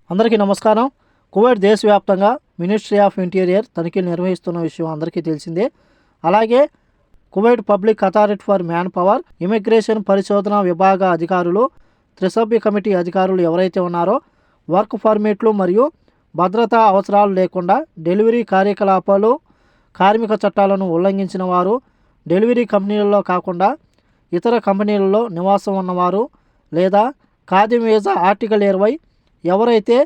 అందరికీ నమస్కారం. కువైట్ దేశవ్యాప్తంగా మినిస్ట్రీ ఆఫ్ ఇంటీరియర్ తనిఖీలు నిర్వహిస్తున్న విషయం అందరికీ తెలిసిందే. అలాగే Kuwait public authority for man power immigration పరిశోధన విభాగ అధికారులు, త్రిసభ్య కమిటీ అధికారులు ఎవరైతే ఉన్నారో వర్క్ పర్మిట్లు మరియు భద్రతా అవసరాలు లేకుండా డెలివరీ కార్యకలాపాలు, కార్మిక చట్టాలను ఉల్లంఘించిన వారు, డెలివరీ కంపెనీలలో కాకుండా ఇతర కంపెనీలలో నివాసం ఉన్నవారు లేదా ఖాదీ వీజా ఆర్టికల్ 20 ఎవరైతే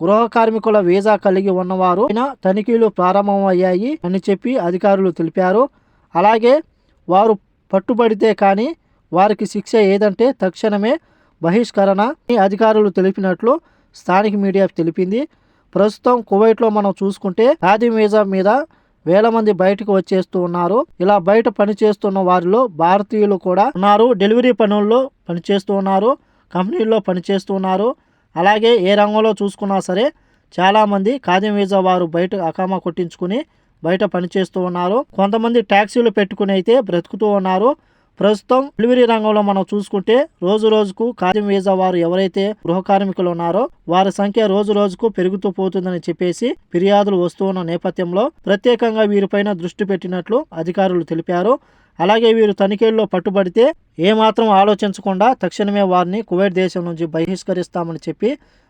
గృహ కార్మికుల వీజా కలిగి ఉన్నవారు తనిఖీలు ప్రారంభమయ్యాయి అని చెప్పి అధికారులు తెలిపారు. అలాగే వారు పట్టుబడితే కానీ వారికి శిక్ష ఏదంటే తక్షణమే బహిష్కరణ అధికారులు తెలిపినట్లు స్థానిక మీడియా తెలిపింది. ప్రస్తుతం కువైట్లో మనం చూసుకుంటే ఖాదీ వీజా మీద వేల మంది బయటకు వచ్చేస్తూ ఉన్నారు. ఇలా బయట పనిచేస్తున్న వారిలో భారతీయులు కూడా ఉన్నారు. డెలివరీ పనుల్లో పనిచేస్తూ ఉన్నారు, కంపెనీల్లో పనిచేస్తూ ఉన్నారు. అలాగే ఏ రంగంలో చూసుకున్నా సరే చాలామంది ఖాదీ వీజా వారు బయట అకామా కొట్టించుకుని బయట పనిచేస్తూ ఉన్నారు. కొంతమంది ట్యాక్సీలు పెట్టుకుని అయితే బ్రతుకుతూ ఉన్నారు. ప్రస్తుతం డెలివరీ రంగంలో మనం చూసుకుంటే రోజు రోజుకు ఖాదీ వీజా వారు ఎవరైతే గృహ కార్మికులు ఉన్నారో వారి సంఖ్య రోజు రోజుకు పెరుగుతూ పోతుందని చెప్పేసి ఫిర్యాదులు వస్తూ ఉన్న నేపథ్యంలో ప్రత్యేకంగా వీరిపైన దృష్టి పెట్టినట్లు అధికారులు తెలిపారు. అలాగే వీరు తనిఖీల్లో పట్టుబడితే ఏమాత్రం ఆలోచించకుండా తక్షణమే వారిని కువైట్ దేశం నుంచి బహిష్కరిస్తామని చెప్పి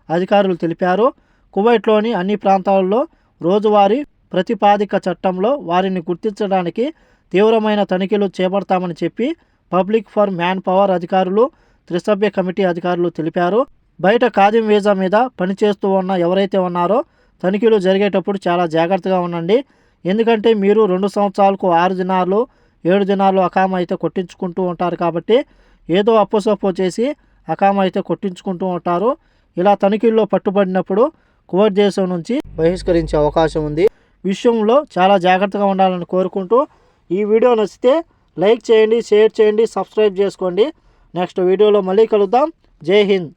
అధికారులు తెలిపారు. కువైట్లోని అన్ని ప్రాంతాల్లో రోజువారీ ప్రతిపాదిక చట్టంలో వారిని గుర్తించడానికి తీవ్రమైన తనిఖీలు చేపడతామని చెప్పి పబ్లిక్ ఫర్ మ్యాన్ పవర్ అధికారులు, త్రిసభ్య కమిటీ అధికారులు తెలిపారు. బయట ఖాదీ వీజా మీద పనిచేస్తూ ఉన్న ఎవరైతే ఉన్నారో తనిఖీలు జరిగేటప్పుడు చాలా జాగ్రత్తగా ఉండండి. ఎందుకంటే మీరు 2 సంవత్సరాలకు 6 దినాలు 7 దినాలు అకామా అయితే కొట్టించుకుంటూ ఉంటారు కాబట్టి ఏదో అప్పసొప్పో చేసి అకామా అయితే కొట్టించుకుంటూ ఉంటారు. ఇలా తనిఖీల్లో పట్టుబడినప్పుడు కువైట్ దేశం నుంచి బహిష్కరించే అవకాశం ఉంది. విషయంలో చాలా జాగ్రత్తగా ఉండాలని కోరుకుంటూ ఈ వీడియో నచ్చితే లైక్ చేయండి, షేర్ చేయండి, సబ్స్క్రైబ్ చేసుకోండి. నెక్స్ట్ వీడియోలో మళ్ళీ కలుద్దాం. జై హింద్.